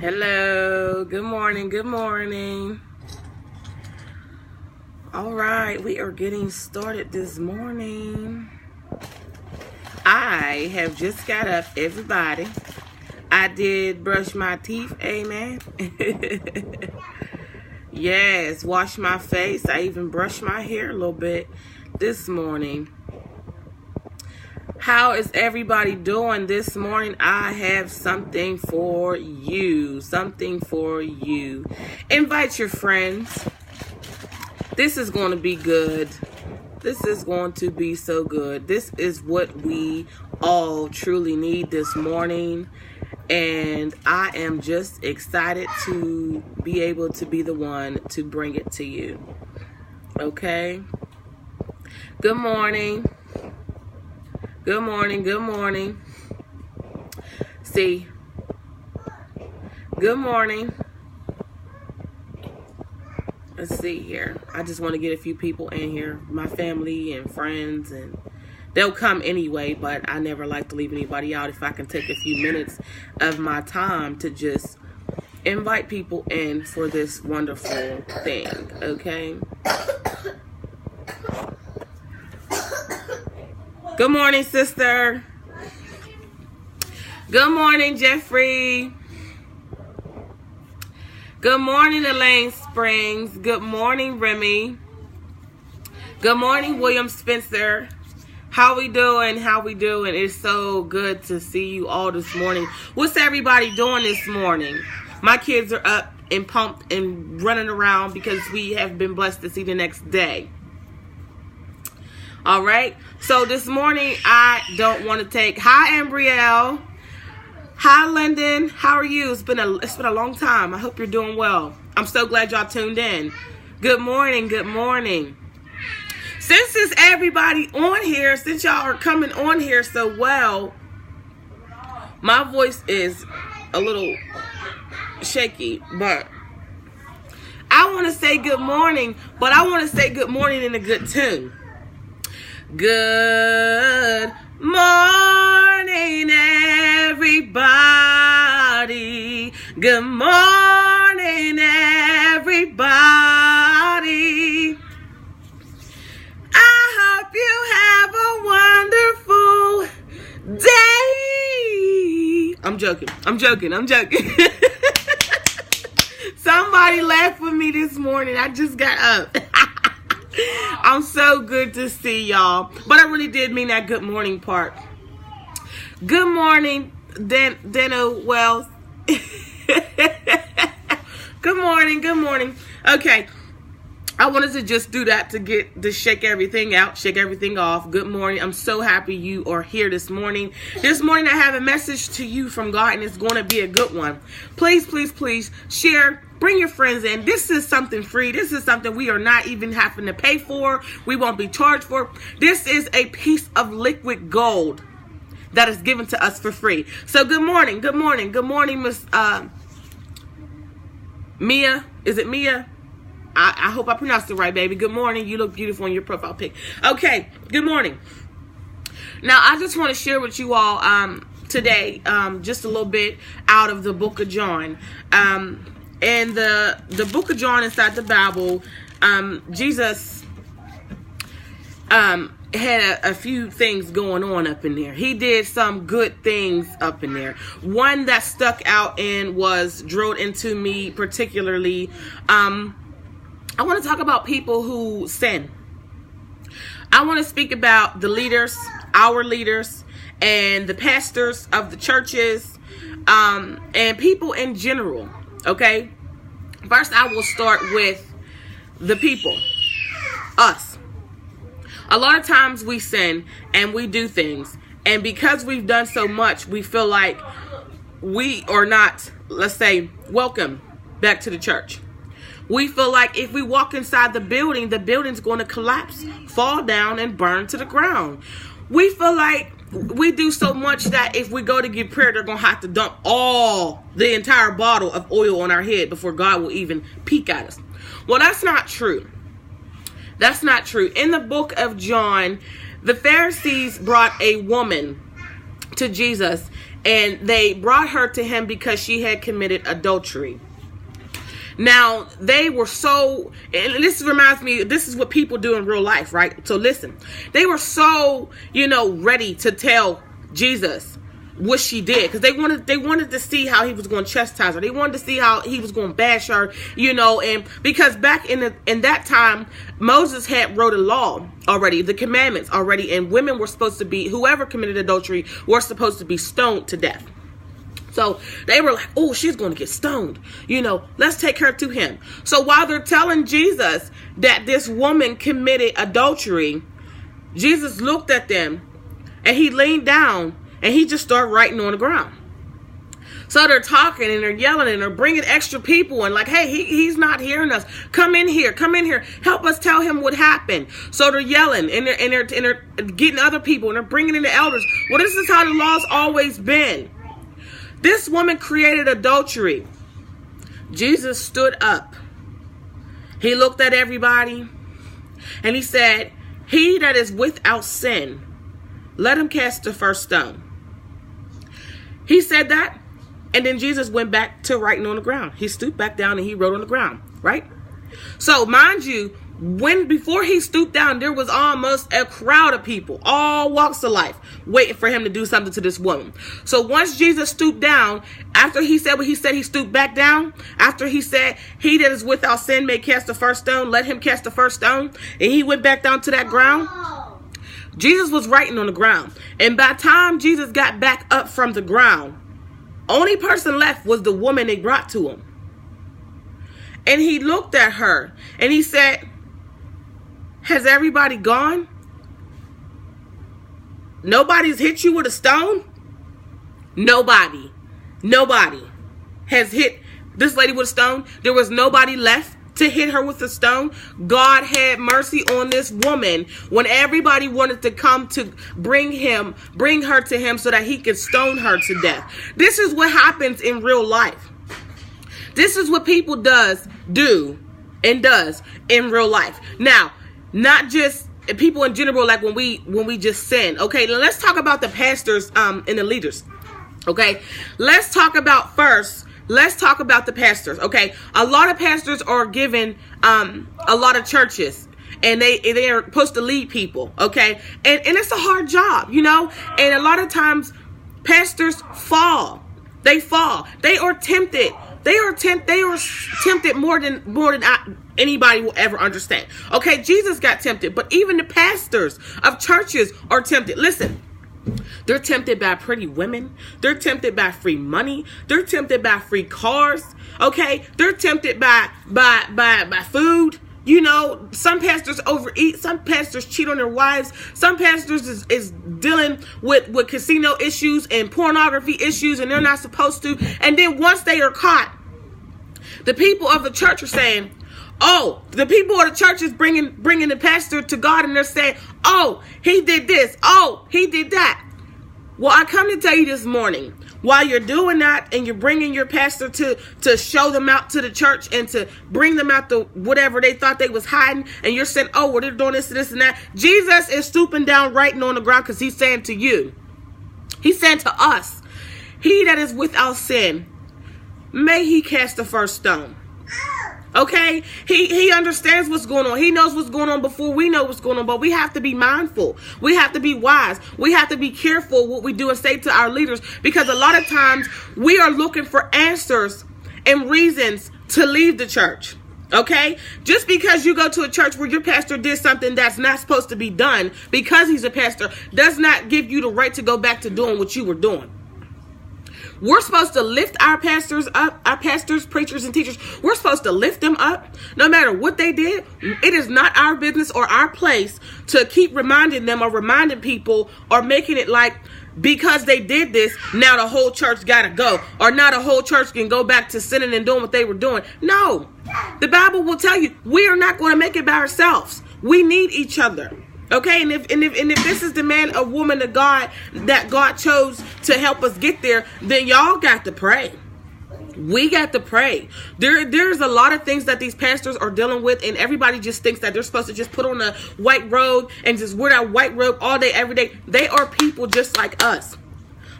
Hello, good morning, good morning. All right, we are getting started this morning. I have just got up, everybody. I did brush my teeth, amen. Yes, wash my face. I even brushed my hair a little bit this morning. How is everybody doing this morning? I have something for you. Something for you. Invite your friends. This is going to be good. This is going to be so good. This is what we all truly need this morning. And I am just excited to be able to be the one to bring it to you. Okay? Good morning. Good morning, good morning. See, good morning. Let's see here. I just want to get a few people in here, my family and friends, and they'll come anyway, but I never like to leave anybody out if I can take a few minutes of my time to just invite people in for this wonderful thing, okay? Good morning, sister. Good morning, Jeffrey. Good morning, Elaine Springs. Good morning, Remy. Good morning, William Spencer. How we doing? How we doing? It's so good to see you all this morning. What's everybody doing this morning? My kids are up and pumped and running around because we have been blessed to see the next day. All right. So this morning, I don't want to take. Hi, Ambrielle. Hi, Lyndon. How are you? It's been a long time. I hope you're doing well. I'm so glad y'all tuned in. Good morning. Good morning. Since it's everybody on here, since y'all are coming on here so well, my voice is a little shaky, but I want to say good morning, but I want to say good morning in a good tune. Good morning, everybody. Good morning, everybody. I hope you have a wonderful day. I'm joking. Somebody laughed with me this morning. I just got up. I'm so good to see y'all. But I really did mean that good morning part. Good morning, Deno Wells. Good morning, good morning. Okay. I wanted to just do that to shake everything out, shake everything off. Good morning. I'm so happy you are here this morning. This morning I have a message to you from God, and it's going to be a good one. Please, please, please share. Bring your friends in. This is something free. This is something we are not even having to pay for. We won't be charged for. This is a piece of liquid gold that is given to us for free. So good morning. Good morning. Good morning, Miss Mia. Is it Mia? I hope I pronounced it right, baby. Good morning. You look beautiful in your profile pic. Okay. Good morning. Now, I just want to share with you all today just a little bit out of the book of John. And the book of John inside the Bible, Jesus had a few things going on up in there. He did some good things up in there. One that stuck out and was drilled into me particularly. I want to talk about people who sin. I want to speak about the leaders, our leaders, and the pastors of the churches, and people in general. Okay, first I will start with the people, us. A lot of times we sin and we do things, and because we've done so much, we feel like we are not, let's say, welcome back to the church. We feel like if we walk inside the building's going to collapse, fall down, and burn to the ground. We feel like we do so much that if we go to give prayer, they're going to have to dump the entire bottle of oil on our head before God will even peek at us. Well, that's not true. That's not true. In the book of John, the Pharisees brought a woman to Jesus, and they brought her to him because she had committed adultery. Now, they were so, and this reminds me, this is what people do in real life, right? So listen, they were so, ready to tell Jesus what she did, because they wanted to see how he was going to chastise her. They wanted to see how he was going to bash her, and because back in that time, Moses had wrote a law already, the commandments already, and women were supposed to be, whoever committed adultery were supposed to be stoned to death. So they were like, oh, she's going to get stoned. Let's take her to him. So while they're telling Jesus that this woman committed adultery, Jesus looked at them and he leaned down and he just started writing on the ground. So they're talking and they're yelling and they're bringing extra people and like, hey, he's not hearing us. Come in here. Help us tell him what happened. So they're yelling and they're getting other people and they're bringing in the elders. Well, this is how the law's always been. This woman created adultery. Jesus stood up. He looked at everybody and he said, he that is without sin, let him cast the first stone. He said that, and then Jesus went back to writing on the ground. He stooped back down and he wrote on the ground, right? So mind you, before he stooped down, there was almost a crowd of people, all walks of life, waiting for him to do something to this woman. So once Jesus stooped down, after he said what he said, he stooped back down. After he said, he that is without sin may cast the first stone, let him cast the first stone. And he went back down to that ground. Jesus was writing on the ground. And by the time Jesus got back up from the ground, only person left was the woman they brought to him. And he looked at her and he said, has everybody gone? Nobody's hit you with a stone? Nobody has hit this lady with a stone. There was nobody left to hit her with a stone. God had mercy on this woman when everybody wanted to come to bring her to him so that he could stone her to death. This is what happens in real life. This is what people does in real life. Now, not just people in general, like when we just sin. Okay, now let's talk about the pastors and the leaders. Okay, let's talk about the pastors. Okay, a lot of pastors are given a lot of churches, and they are supposed to lead people. Okay, and it's a hard job, and a lot of times pastors fall. They are tempted. They are tempted more than anybody will ever understand. Okay, Jesus got tempted, but even the pastors of churches are tempted. Listen, they're tempted by pretty women. They're tempted by free money. They're tempted by free cars. Okay, they're tempted by food. Some pastors overeat. Some pastors cheat on their wives. Some pastors is dealing with casino issues and pornography issues, and they're not supposed to. And then once they are caught, the people of the church are saying, oh, the people of the church is bringing the pastor to God, and they're saying, oh, he did this. Oh, he did that. Well, I come to tell you this morning, while you're doing that and you're bringing your pastor to show them out to the church and to bring them out to whatever they thought they was hiding, and you're saying, oh, well, they're doing this and that. Jesus is stooping down, writing on the ground, because he's saying to you, he's saying to us, he that is without sin, may he cast the first stone. Okay, he understands what's going on. He knows what's going on before we know what's going on. But we have to be mindful. We have to be wise. We have to be careful what we do and say to our leaders, because a lot of times we are looking for answers and reasons to leave the church. Okay, just because you go to a church where your pastor did something that's not supposed to be done because he's a pastor does not give you the right to go back to doing what you were doing. We're supposed to lift our pastors up, our pastors, preachers, and teachers. We're supposed to lift them up no matter what they did. It is not our business or our place to keep reminding them or reminding people or making it like because they did this, now the whole church got to go, or now the whole church can go back to sinning and doing what they were doing. No, the Bible will tell you we are not going to make it by ourselves. We need each other. Okay, and if this is the man or woman of God that God chose to help us get there, then y'all got to pray. We got to pray. There's a lot of things that these pastors are dealing with, and everybody just thinks that they're supposed to just put on a white robe and just wear that white robe all day, every day. They are people just like us.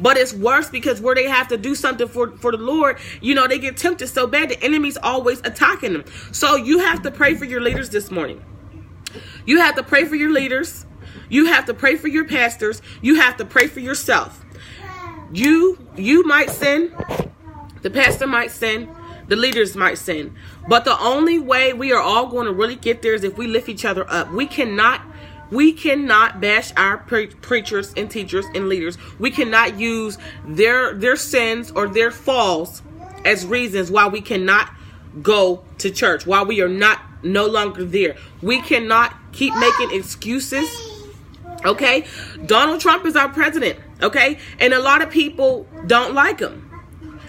But it's worse because where they have to do something for the Lord, you know, they get tempted so bad. The enemy's always attacking them. So you have to pray for your leaders this morning. You have to pray for your leaders. You have to pray for your pastors. You have to pray for yourself. You might sin. The pastor might sin. The leaders might sin. But the only way we are all going to really get there is if we lift each other up. We cannot bash our preachers and teachers and leaders. We cannot use their sins or their falls as reasons why we cannot go to church, why we are no longer there. We cannot keep making excuses. Okay? Donald Trump is our president. Okay? And a lot of people don't like him.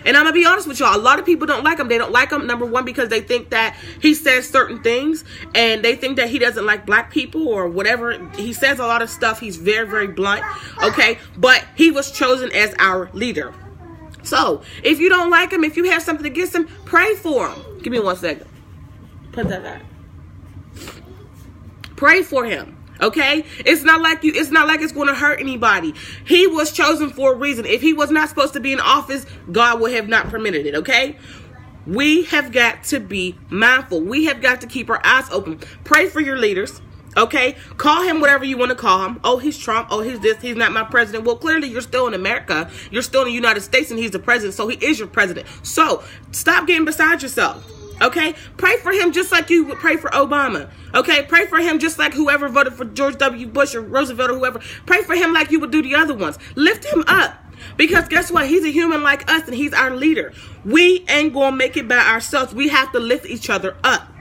And I'm going to be honest with y'all. A lot of people don't like him. They don't like him, number one, because they think that he says certain things. And they think that he doesn't like black people or whatever. He says a lot of stuff. He's very, very blunt. Okay? But he was chosen as our leader. So, if you don't like him, if you have something against him, pray for him. Give me 1 second. Put that back. Pray for him. Okay? It's not like it's going to hurt anybody. He was chosen for a reason. If he was not supposed to be in office, God would have not permitted it. Okay? We have got to be mindful. We have got to keep our eyes open. Pray for your leaders. Okay? Call him whatever you want to call him. Oh, he's Trump. Oh, he's this. He's not my president. Well, clearly you're still in America. You're still in the United States and he's the president. So he is your president. So stop getting beside yourself. Okay? Pray for him just like you would pray for Obama. Okay? Pray for him just like whoever voted for George W. Bush or Roosevelt or whoever. Pray for him like you would do the other ones. Lift him up. Because guess what? He's a human like us and he's our leader. We ain't going to make it by ourselves. We have to lift each other up.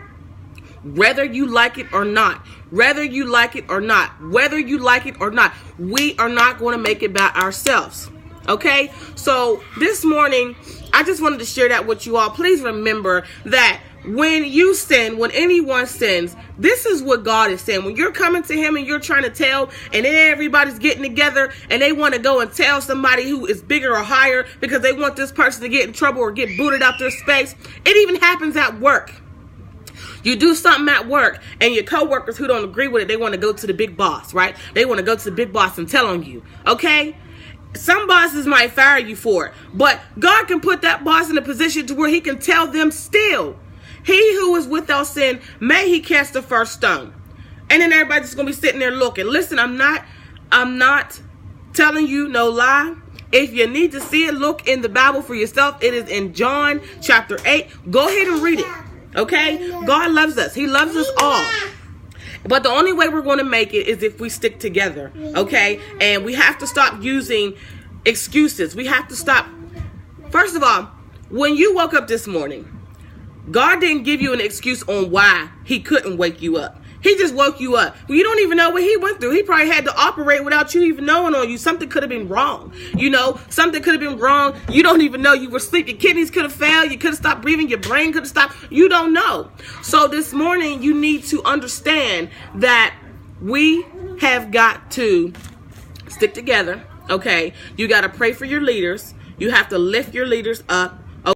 Whether you like it or not. Whether you like it or not. Whether you like it or not. We are not going to make it by ourselves. Okay? So this morning, I just wanted to share that with you all. Please remember that when you sin, when anyone sins, this is what God is saying. When you're coming to him and you're trying to tell, and everybody's getting together and they want to go and tell somebody who is bigger or higher because they want this person to get in trouble or get booted out their space. It even happens at work. You do something at work and your coworkers who don't agree with it, they want to go to the big boss, right? They want to go to the big boss and tell on you, okay? Some bosses might fire you for it, but God can put that boss in a position to where he can tell them still, he who is without sin, may he cast the first stone. And then everybody's just going to be sitting there looking. Listen, I'm not telling you no lie. If you need to see it, look in the Bible for yourself. It is in John chapter 8. Go ahead and read it. Okay? God loves us. He loves us all. But the only way we're going to make it is if we stick together. Okay? And we have to stop using excuses. We have to stop. First of all, when you woke up this morning, God didn't give you an excuse on why he couldn't wake you up. He just woke you up. You don't even know what he went through. He probably had to operate without you even knowing on you. Something could have been wrong. You know, something could have been wrong. You don't even know you were asleep. Your kidneys could have failed. You could have stopped breathing. Your brain could have stopped. You don't know. So this morning, you need to understand that we have got to stick together. Okay? You got to pray for your leaders. You have to lift your leaders up.